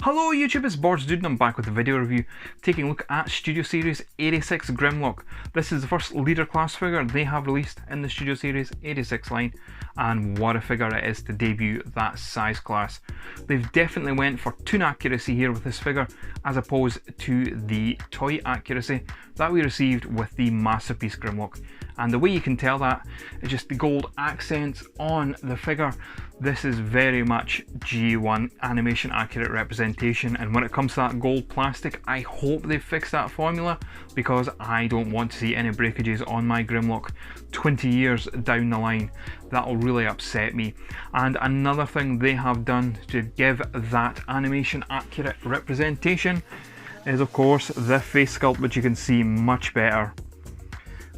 Hello YouTube, it's Boards Dude and I'm back with a video review taking a look at Studio Series 86 Grimlock. This is the first leader class figure they have released in the Studio Series 86 line, and what a figure it is to debut that size class. They've definitely went for toon accuracy here with this figure as opposed to the toy accuracy that we received with the Masterpiece Grimlock. And the way you can tell that is just the gold accents on the figure. This is very much G1 animation accurate representation, and when it comes to that gold plastic, I hope they fix that formula because I don't want to see any breakages on my Grimlock 20 years down the line. That'll really upset me. And another thing they have done to give that animation accurate representation is of course the face sculpt, which you can see much better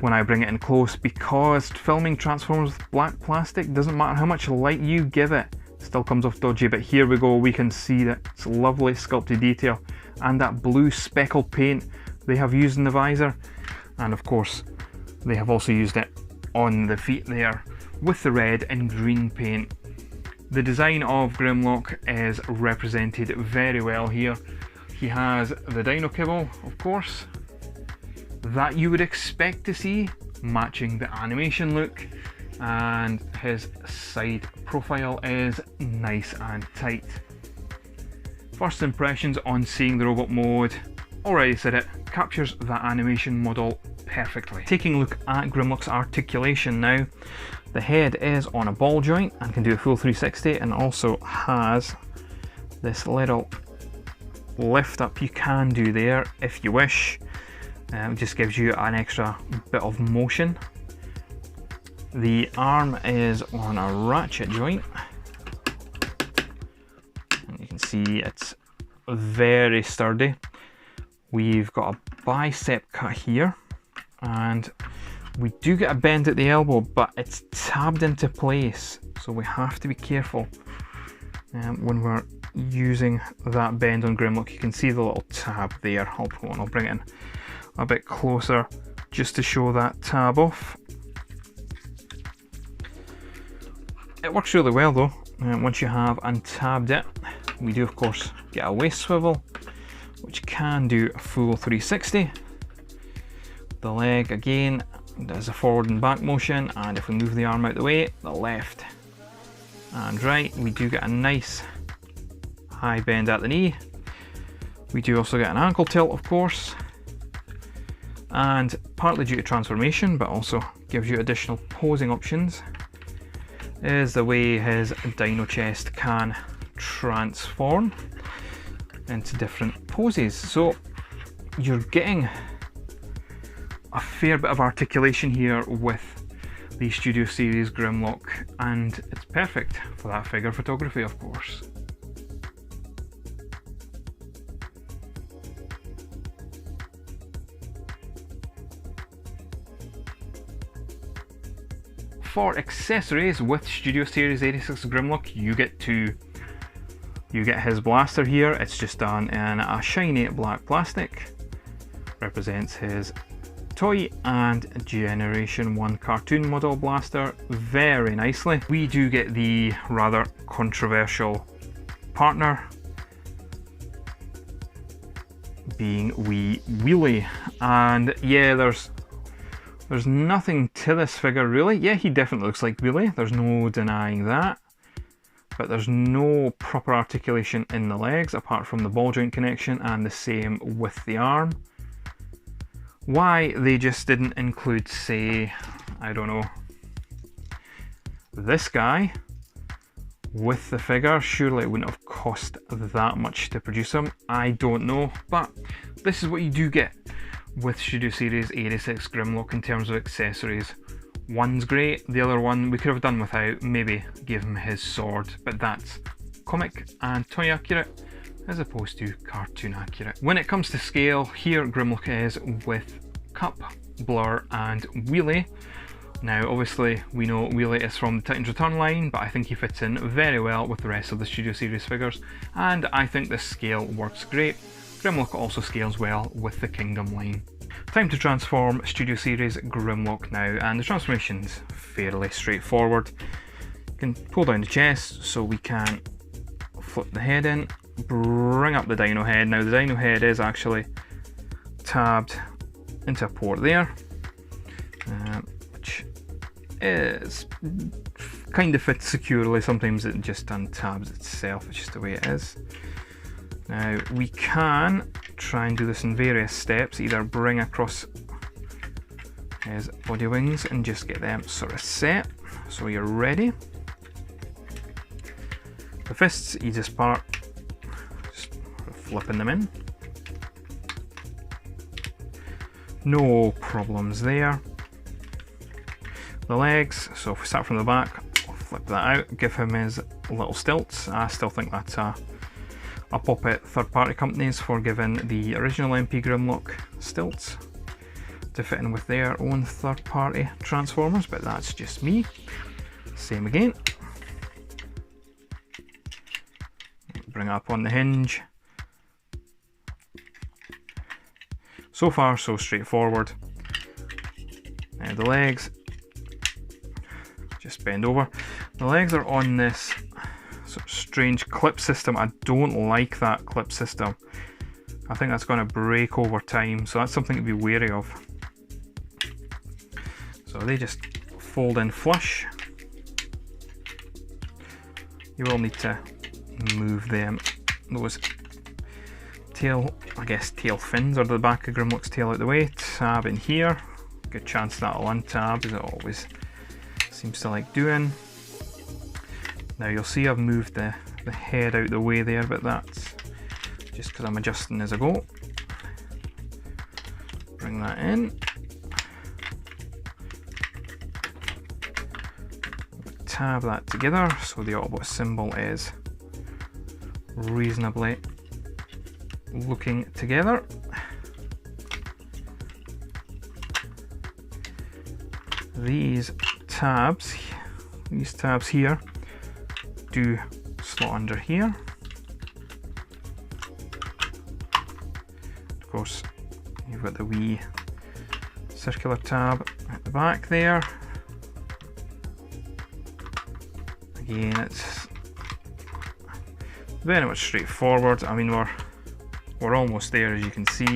when I bring it in close, because filming Transformers with black plastic, doesn't matter how much light you give it, still comes off dodgy. But here we go, we can see that it's lovely sculpted detail and that blue speckled paint they have used in the visor, and of course they have also used it on the feet there with the red and green paint. The design of Grimlock is represented very well here. He has the Dyno kibble, of course, that you would expect to see, matching the animation look, and his side profile is nice and tight. First impressions on seeing the robot mode, already said it, captures that animation model perfectly. Taking a look at Grimlock's articulation now, the head is on a ball joint and can do a full 360, and also has this little lift up you can do there if you wish. It just gives you an extra bit of motion. The arm is on a ratchet joint, and you can see it's very sturdy. We've got a bicep cut here, and we do get a bend at the elbow, but it's tabbed into place, so we have to be careful when we're using that bend on Grimlock. You can see the little tab there. I'll bring it in a bit closer just to show that tab off. It works really well though. Once you have untabbed it, we do of course get a waist swivel, which can do a full 360. The leg again does a forward and back motion, and if we move the arm out the way, the left and right, we do get a nice high bend at the knee. We do also get an ankle tilt, of course, and partly due to transformation, but also gives you additional posing options, is the way his Dyno chest can transform into different poses. So you're getting a fair bit of articulation here with the Studio Series Grimlock, and it's perfect for that figure photography, of course. For accessories with Studio Series 86 Grimlock, you get his blaster here. It's just done in a shiny black plastic, represents his toy and Generation 1 cartoon model blaster very nicely. We do get the rather controversial partner, being wee Wheelie, and yeah, there's nothing to this figure really. Yeah, he definitely looks like Wheelie, there's no denying that, but there's no proper articulation in the legs apart from the ball joint connection, and the same with the arm. Why they just didn't include, say, I don't know, this guy with the figure, surely it wouldn't have cost that much to produce him, I don't know, but this is what you do get with Studio Series 86 Grimlock in terms of accessories. One's great, the other one we could have done without, maybe give him his sword, but that's comic and toy accurate as opposed to cartoon accurate. When it comes to scale, here Grimlock is with Cup, Blur and Wheelie. Now obviously we know Wheelie is from the Titans Return line, but I think he fits in very well with the rest of the Studio Series figures, and I think this scale works great. Grimlock also scales well with the Kingdom line. Time to transform Studio Series Grimlock now, and the transformation's fairly straightforward. You can pull down the chest so we can flip the head in, bring up the dyno head. Now the dyno head is actually tabbed into a port there, which is kind of fits securely. Sometimes it just untabs itself, it's just the way it is. Now we can try and do this in various steps, either bring across his body wings and just get them sort of set so you're ready. The fists, easiest part, just flipping them in. No problems there. The legs, so if we start from the back, we'll flip that out, give him his little stilts. I still think that's a pop at third-party companies for giving the original MP Grimlock stilts to fit in with their own third-party transformers, but that's just me. Same again. Bring it up on the hinge. So far, so straightforward. Now the legs, just bend over. The legs are on this sort of strange clip system. I don't like that clip system. I think that's going to break over time, so that's something to be wary of. So they just fold in flush. You will need to move those tail, I guess tail fins, or the back of Grimlock's tail out the way. Tab in here. Good chance that'll untab, as it always seems to like doing. Now you'll see I've moved the head out the way there, but that's just because I'm adjusting as I go. Bring that in. Tab that together so the Autobot symbol is reasonably looking together. These tabs here do slot under here. Of course, you've got the wee circular tab at the back there. Again, it's very much straightforward. I mean, we're almost there, as you can see.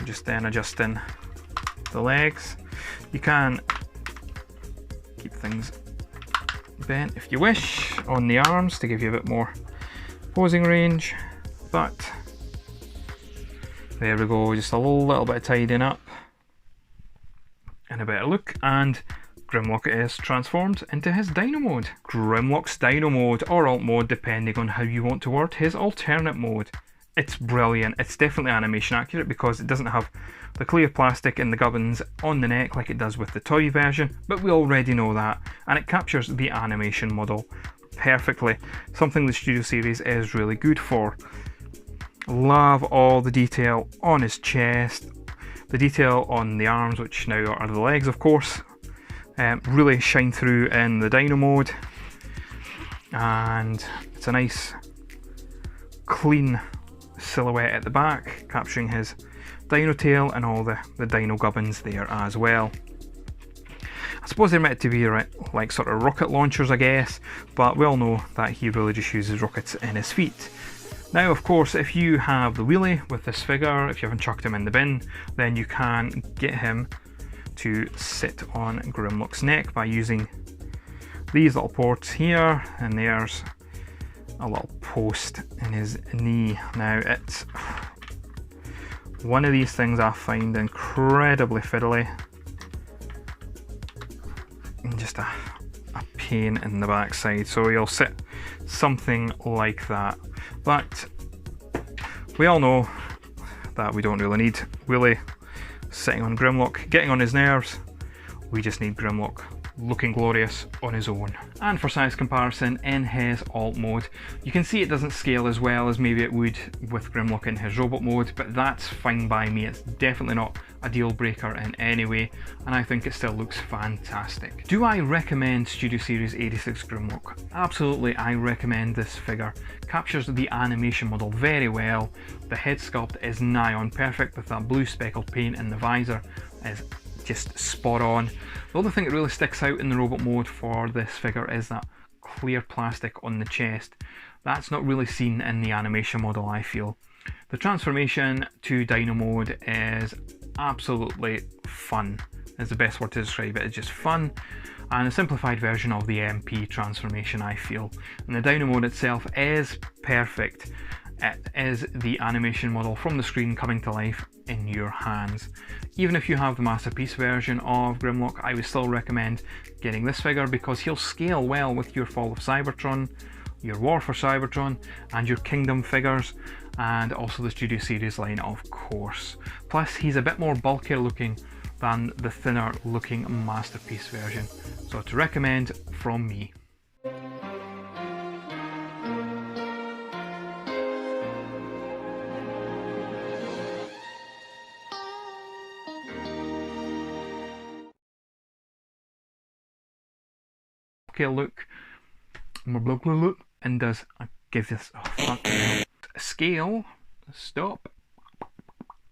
Just then adjusting the legs. You can keep things bent if you wish on the arms to give you a bit more posing range, but there we go, just a little bit of tidying up and a better look, and Grimlock is transformed into his Dyno Mode. Grimlock's Dyno Mode, or Alt Mode depending on how you want to word his alternate mode. It's brilliant. It's definitely animation accurate because it doesn't have the clear plastic and the gubbins on the neck like it does with the toy version, but we already know that, and it captures the animation model perfectly, something the Studio Series is really good for. Love all the detail on his chest, the detail on the arms, which now are the legs of course, really shine through in the Dyno Mode, and it's a nice clean silhouette at the back, capturing his Dyno tail and all the Dyno gubbins there as well. I suppose they're meant to be like sort of rocket launchers, I guess, but we all know that he really just uses rockets in his feet. Now, of course, if you have the wheelie with this figure, if you haven't chucked him in the bin, then you can get him to sit on Grimlock's neck by using these little ports here, and there's a little post in his knee. Now, it's one of these things I find incredibly fiddly and just a pain in the backside, so you'll sit something like that, but we all know that we don't really need wheelie sitting on Grimlock, getting on his nerves. We just need Grimlock looking glorious on his own. And for size comparison, in his alt mode, you can see it doesn't scale as well as maybe it would with Grimlock in his robot mode, but that's fine by me. It's definitely not a deal breaker in any way, and I think it still looks fantastic. Do I recommend Studio Series 86 Grimlock? Absolutely, I recommend this figure. Captures the animation model very well. The head sculpt is nigh on perfect with that blue speckled paint, and the visor is just spot on. The other thing that really sticks out in the robot mode for this figure is that clear plastic on the chest. That's not really seen in the animation model, I feel. The transformation to Dyno Mode is absolutely fun, is the best word to describe it. It's just fun, and a simplified version of the MP transformation, I feel. And the Dyno Mode itself is perfect. It is the animation model from the screen coming to life in your hands. Even if you have the Masterpiece version of Grimlock, I would still recommend getting this figure because he'll scale well with your Fall of Cybertron, your War for Cybertron, and your Kingdom figures, and also the Studio Series line, of course. Plus, he's a bit more bulkier looking than the thinner looking Masterpiece version. So to recommend from me. Okay, look, and does give this scale, stop,